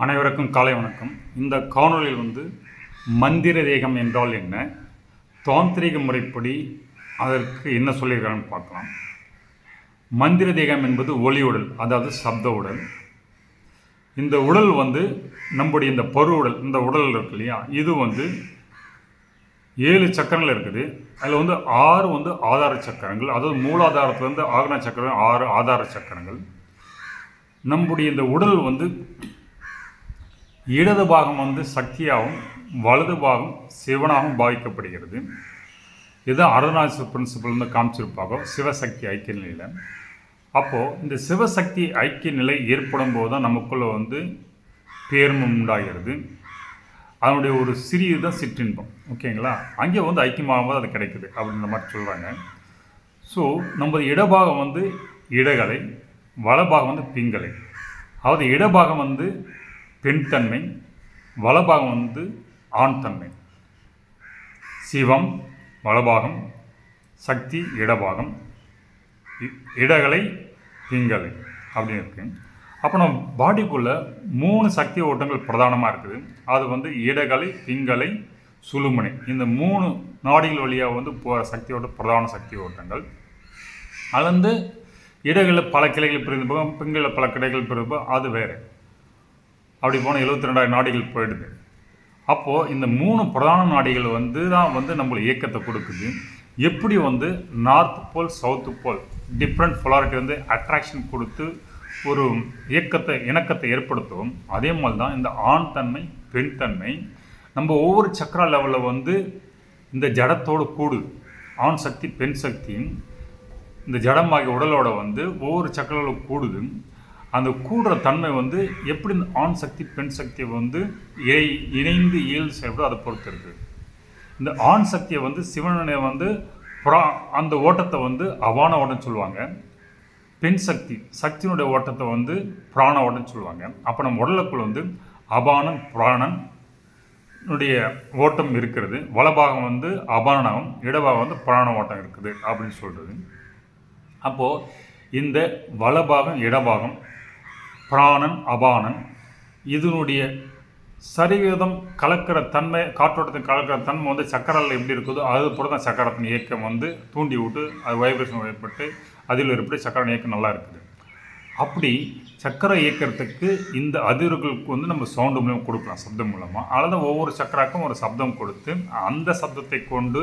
அனைவருக்கும் காலை வணக்கம். இந்த காணொலியில் மந்திர தேகம் என்றால் என்ன, தாந்திரிக முறைப்படி அதற்கு என்ன சொல்லியிருக்காங்கன்னு பார்க்கலாம். மந்திர தேகம் என்பது ஒளி உடல், அதாவது சப்த உடல். இந்த உடல் நம்முடைய இந்த பரு உடல், இந்த உடல் இருக்கு இல்லையா, இது 7 சக்கரங்கள் இருக்குது. அதில் 6 ஆதார சக்கரங்கள், அதாவது மூலாதாரத்துலேருந்து ஆக்னா சக்கரம் 6 ஆதார சக்கரங்கள். நம்முடைய இந்த உடல் இடது பாகம் சக்தியாகவும் வலது பாகம் சிவனாகவும் பாவிக்கப்படுகிறது. இதுதான் அர்த்தநாரீஸ்வரர் பிரின்சிபல் காமிச்சிருப்பாங்க சிவசக்தி ஐக்கிய நிலையில். அப்போது இந்த சிவசக்தி ஐக்கிய நிலை ஏற்படும் போது தான் நமக்குள்ளே பேர்மம் உண்டாகிறது. அதனுடைய ஒரு சிறிய தான் சிற்றின்பம், ஓகேங்களா. அங்கே ஐக்கியமாகும்போது அது கிடைக்குது அப்படின்ற மாதிரி சொல்கிறாங்க. ஸோ நம்ம இடபாகம் இடகலை, வலபாகம் பிங்கலை. அதாவது இடபாகம் பெண் தன்மை, வலபாகம் ஆண் தன்மை. சிவம் வலபாகம், சக்தி இடபாகம், இடகலை பிங்கலை அப்படின்னு இருக்கு. அப்போ நம்ம பாடிக்குள்ளே 3 சக்தி ஓட்டங்கள் பிரதானமாக இருக்குது. அது இடகலை, பிங்கலை, சுழுமுனை. இந்த 3 நாடிகள் வழியாக போகிற சக்தி ஓட்ட பிரதான சக்தி ஓட்டங்கள். அது இடகளில் பல கிளைகள் பிரிந்து போகும், பிங்களில் பல கிளைகள் பிரிந்து போகும், அது வேறு. அப்படி போனால் 72,000 நாடிகள் போயிடுது. அப்போது இந்த 3 பிரதான நாடிகள் தான் நம்மளை இயக்கத்தை கொடுக்குது. எப்படி north pole south pole different polarity attraction கொடுத்து ஒரு இணக்கத்தை ஏற்படுத்தும். அதே மாதிரி தான் இந்த ஆண் தன்மை பெண் தன்மை நம்ம ஒவ்வொரு சக்கரா லெவலில் இந்த ஜடத்தோடு கூடுது. ஆண் சக்தி பெண் சக்தியும் இந்த ஜடமாகிய உடலோட ஒவ்வொரு சக்கரங்களும் கூடுது. அந்த கூடுற தன்மை எப்படி இந்த ஆண் சக்தி பெண் சக்தி இணைந்து இயல் செயல்படும், அதை பொறுத்து இருக்குது. இந்த ஆண் சக்தியை சிவனுடைய அந்த ஓட்டத்தை அவான ஓட்டம்னு சொல்லுவாங்க. பெண் சக்தியினுடைய ஓட்டத்தை பிராண ஓட்டம்னு சொல்லுவாங்க. அப்போ நம்ம உடலுக்குள் அபானன் பிராணன் ஓட்டம் இருக்கிறது. வலபாகம் அபானம், இடபாகம் பிராண ஓட்டம் இருக்குது அப்படின்னு சொல்கிறது. அப்போது இந்த வலபாகம் இடபாகம் பிராணன் அபானன் இதனுடைய சரிவிதம் கலக்கிற தன்மை, காற்றோட்டத்தை கலக்கிற தன்மை சக்கரால் எப்படி இருக்குதோ அது போல தான் சக்கரத்தின் இயக்கம் தூண்டி விட்டு அது வைப்ரேஷன் ஏற்பட்டு அதில் ஏற்பட்டு சக்கர இயக்கம் நல்லா இருக்குது. அப்படி சக்கரை இயக்கிறதுக்கு இந்த அதிர்வுகளுக்கு நம்ம சவுண்டு மூலம் கொடுக்கலாம், சப்தம் மூலமாக. அல்லது ஒவ்வொரு சக்கராக்கும் ஒரு சப்தம் கொடுத்து அந்த சப்தத்தை கொண்டு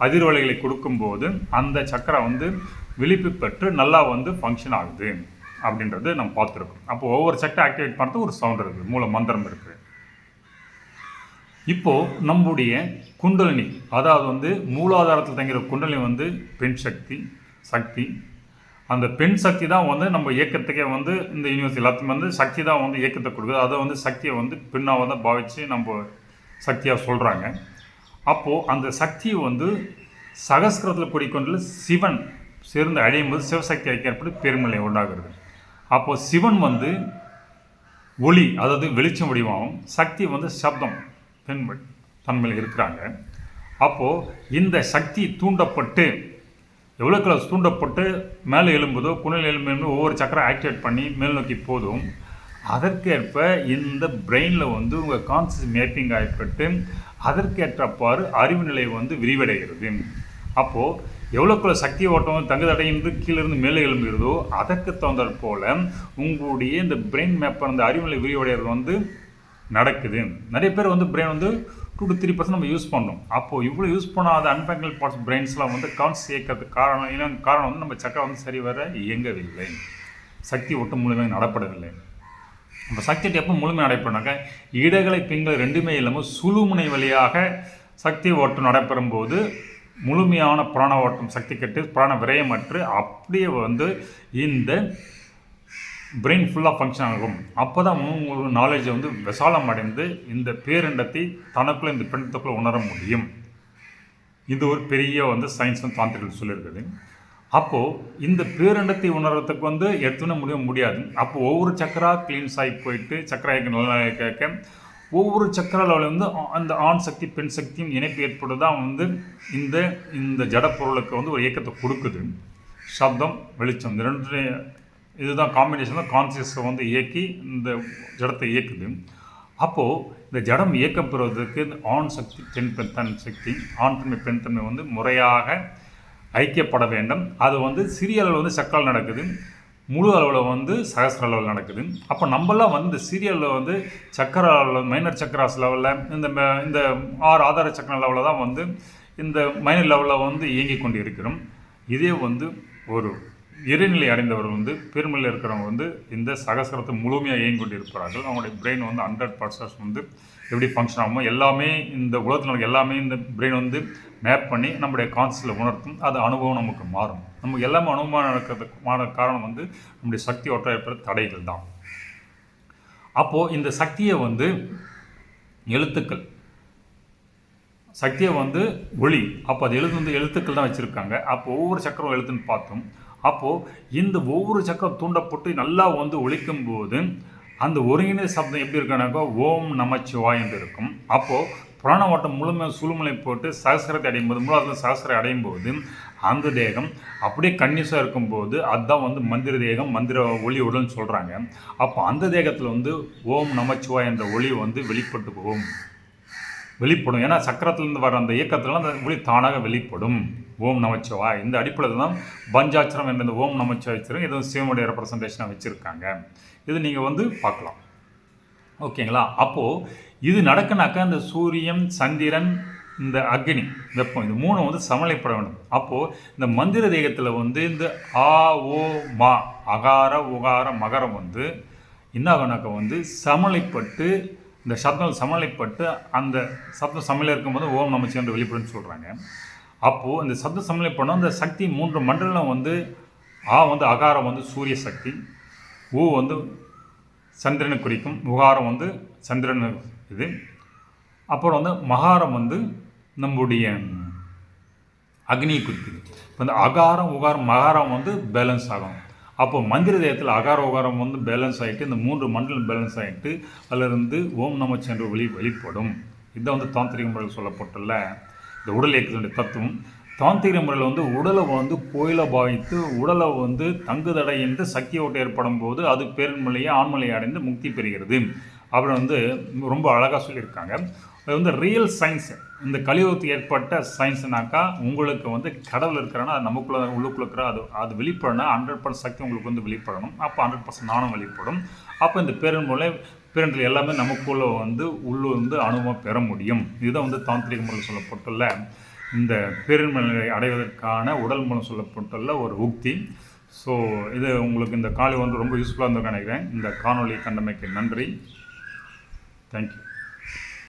அதிர்வலைகளை கொடுக்கும்போது அந்த சக்கரை விழிப்பு பெற்று நல்லா ஃபங்க்ஷன் ஆகுது அப்படின்றது நம்ம பார்த்துருக்கோம். அப்போ ஒவ்வொரு சக்கரை ஆக்டிவேட் பண்ணுறது ஒரு சவுண்ட் இருக்குது, மூல மந்திரம் இருக்குது. இப்போது நம்முடைய குண்டலினி, அதாவது மூலாதாரத்தில் தங்கிற குண்டலினி பெண் சக்தி. அந்த பெண் சக்தி தான் நம்ம இயக்கத்துக்கே இந்த யூனிவர்ஸ் எல்லாத்துக்கும் சக்தி தான் இயக்கத்தை கொடுக்குது. அதை சக்தியை பெண்ணாக பாவித்து நம்ம சக்தியாக சொல்கிறாங்க. அப்போது அந்த சக்தியை சகஸ்கிரத்தில் கூடிக்கொண்டு சிவன் சேர்ந்து அடையும் போது சிவசக்தி ஐக்கியப்படி பெருநிலை உண்டாகிறது. அப்போது சிவன் ஒளி, அதாவது வெளிச்சம் வடிவாகும், சக்தி சப்தம் பெண் தன்மையில் இருக்கிறாங்க. அப்போது இந்த சக்தி தூண்டப்பட்டு எவ்வளோக்கு தூண்டப்பட்டு மேலே எழும்புதோ, குணல் எலும்பு ஒவ்வொரு சக்கரம் ஆக்டிவேட் பண்ணி மேல் நோக்கி போதும், அதற்கேற்ப இந்த பிரெயினில் உங்கள் கான்சியஸ் மேப்பிங் ஆகிப்பட்டு அதற்கேற்றப்பாறு அறிவு நிலை விரிவடைகிறது. அப்போது எவ்வளோக்குள்ள சக்தி ஓட்டம் தங்குதடையின்றி கீழிருந்து மேலே எழும்புகிறதோ அதற்கு தகுந்தாற் போல் உங்களுடைய இந்த பிரெயின் மேப்பை அந்த அறிவுநிலை விரிவடைகிறது நடக்குது. நிறைய பேர் பிரெயின் 2 to 3% நம்ம யூஸ் பண்ணோம். அப்போது இவ்வளோ யூஸ் பண்ணாத அன்பேங்கல் பார்ட்ஸ் பிரெயின்ஸ்லாம் கான்சியஸ் இயக்கிறதுக்கு காரணம் நம்ம சக்கரை சரி வர இயங்கவில்லை, சக்தி ஓட்டம் முழுமையாக நடப்படவில்லை. நம்ம சக்தி எப்போ முழுமையாக நடைபெறாங்க, இடகலை பிங்கள் ரெண்டுமே இல்லாமல் சுழுமுனை வழியாக சக்தி ஓட்டம் நடைபெறும் போது முழுமையான பிராண ஓட்டம் சக்தி கட்டு பிராண விரயமற்று அப்படியே இந்த பிரெயின் ஃபுல்லாக ஃபங்க்ஷன் ஆகும். அப்போ தான் உங்களுக்கு நாலேஜை விசாலம் அடைந்து இந்த பேரண்டத்தை தனக்குள்ளே இந்த பிண்டத்துக்குள்ளே உணர முடியும். இது ஒரு பெரிய சயின்ஸ் தாந்திரிகள் சொல்லியிருக்குது. அப்போது இந்த பேரண்டத்தை உணர்றதுக்கு எடுத்துன்னு முடியாது. அப்போது ஒவ்வொரு சக்கரா கிளீன்ஸ் ஆகி போயிட்டு சக்கரா நல்லா கேட்க ஒவ்வொரு சக்கராவில் அந்த ஆண் சக்தி பெண் சக்தியும் இணைப்பு ஏற்பட்டு தான் இந்த ஜட பொருளுக்கு ஒரு இயக்கத்தை கொடுக்குது. சப்தம் வெளிச்சம் 2 இதுதான் காம்பினேஷன் தான் கான்சியஸை வந்து இயக்கி இந்த ஜடத்தை இயக்குது. அப்போது இந்த ஜடம் இயக்கப்படுவதற்கு இந்த ஆண் சக்தி தன் சக்தி ஆண் தன்மை பெண் தன்மை வந்து முறையாக ஐக்கியப்பட வேண்டும். அது வந்து சிறிய அளவில் வந்து சக்கால் நடக்குது, முழு அளவில் வந்து சகஸ்ர அளவில் நடக்குது. அப்போ நம்மளாம் வந்து இந்த சீரியலில் வந்து சக்கர அளவில் மைனர் சக்கராஸ் லெவலில் இந்த 6 ஆதார சக்கர லெவலில் தான் வந்து இந்த மைனர் லெவலில் வந்து இயங்கி கொண்டு இருக்கிறோம். இதே வந்து ஒரு இறைநிலை அடைந்தவர்கள் வந்து பெருமையில் இருக்கிறவங்க வந்து இந்த சகஸ்ரத்தை முழுமையாக இயங்கி கொண்டு இருப்பார்கள். அவங்களுடைய பிரெயின் வந்து 100% வந்து எப்படி ஃபங்க்ஷன் ஆகுமோ எல்லாமே இந்த உலகத்தில் எல்லாமே இந்த பிரெயின் வந்து மேப் பண்ணி நம்முடைய கான்சியஸில் உணர்த்தும். அது அனுபவம் நமக்கு மாறும். நமக்கு எல்லாமே அனுபவம் நடக்கிறதுக்கான காரணம் வந்து நம்முடைய சக்தி ஒற்றை ஏற்படுற தடைகள் தான். அப்போது இந்த சக்தியை வந்து எழுத்துக்கள் சக்தியை வந்து ஒளி, அப்போ அது எழுத்துக்கள் தான் வச்சுருக்காங்க. அப்போ ஒவ்வொரு சக்கரம் எழுத்துன்னு பார்த்தோம். அப்போது இந்த ஒவ்வொரு சக்கரம் தூண்டப்பட்டு நல்லா வந்து ஒழிக்கும் போது அந்த ஒருங்கிணை சப்தம் எப்படி இருக்குன்னாக்கா ஓம் நமச்சிவாய் என்று இருக்கும். அப்போது புராண ஓட்டம் முழுமையாக சுழுமலை போட்டு சகஸ்ரத்தை அடையும் போது மூலாதாரத்தில் சகஸ்ரை அடையும் போது அந்த தேகம் அப்படியே கன்னியூஸாக இருக்கும்போது அதுதான் வந்து மந்திர தேகம், மந்திர ஒளி உடல்னு சொல்கிறாங்க. அப்போ அந்த தேகத்தில் வந்து ஓம் நமச்சிவாய் என்ற ஒளி வந்து வெளிப்படும். ஏன்னா சக்கரத்திலேருந்து வர அந்த இயக்கத்துலாம் அந்த ஒளி தானாக வெளிப்படும். ஓம் நமச்சிவாய் இந்த அடிப்படையில் தான் பஞ்சாட்சரம் என்ற இந்த ஓம் நமச்சிவாய் இது சிவனுடைய ரெப்ரசன்டேஷனாக வச்சுருக்காங்க. இது நீங்கள் வந்து பார்க்கலாம். ஓகேங்களா? அப்போது இது நடக்குனாக்கா இந்த சூரியன், சந்திரன், இந்த அக்னி, வெப்பம் இது 3 வந்து சமநிலைப்பட வேண்டும். அப்போது இந்த மந்திர தேகத்தில் வந்து இந்த ஆ ஓ மா அகார உகார மகரம் வந்து என்ன ஆகுனாக்கா வந்து சமநிலைப்பட்டு இந்த சப்தம் சமநிலைப்பட்டு அந்த சப்தம் சமநிலை இருக்கும்போது ஓம் நமச்சிவாய் என்று வெளிப்படுன்னு சொல்கிறாங்க. அப்போது இந்த சப்த சமநிலை பண்ணோம். இந்த சக்தி 3 மண்டலம் வந்து ஆ வந்து அகாரம் வந்து சூரிய சக்தி, ஊ வந்து சந்திரனை குறிக்கும், உகாரம் வந்து சந்திரன் இது, அப்புறம் வந்து மகாரம் வந்து நம்முடைய அக்னியை குறிக்குது. இப்போ இந்த அகாரம் உகாரம் மகாரம் வந்து பேலன்ஸ் ஆகும். அப்போ மந்திர தேகத்தில் அகார உகாரம் வந்து பேலன்ஸ் ஆகிட்டு இந்த 3 மண்டலம் பேலன்ஸ் ஆகிட்டு அதிலிருந்து ஓம் நமச்சிவாய் என்ற ஒளி வெளிப்படும். இதுதான் வந்து தாந்திரிக முறையில் சொல்லப்பட்டுள்ள இந்த உடல் இயக்கத்தினுடைய தத்துவம். தாந்திரிக முறையில் வந்து உடலை வந்து கோயிலை பாவித்து உடலை வந்து தங்குதடை என்று சக்தி ஓட்டு ஏற்படும் போது அது பெருநிலையை ஆண்மலையை அடைந்து முக்தி பெறுகிறது அப்படின்னு வந்து ரொம்ப அழகாக சொல்லியிருக்காங்க. அது வந்து ரியல் சயின்ஸ். இந்த கலியுகத்துக்கு ஏற்பட்ட சயின்ஸ்னாக்கா உங்களுக்கு வந்து கடவுள் இருக்கிறன்னா அது நமக்குள்ள உள்ளுக்குள்ள இருக்கிற அது வெளிப்படணும். 100% சக்தி உங்களுக்கு வந்து வெளிப்படணும். அப்போ 100% நானும் வெளிப்படும். அப்போ இந்த பேரண்டில் எல்லாமே நமக்குள்ள வந்து வந்து அனுபவம் பெற முடியும். இதுதான் வந்து தாந்திரிக முறையில் சொல்லப்பட்டுள்ள இந்த பேரின்மலை அடைவதற்கான உடல் மூலம் சொல்லப்பட்டுள்ள ஒரு உக்தி. ஸோ இது உங்களுக்கு இந்த காலை வந்து ரொம்ப யூஸ்ஃபுல்லாக இருந்திருக்குன்னு நினைக்கிறேன். இந்த காணொலி கண்டமைக்கு நன்றி. தேங்க்யூ.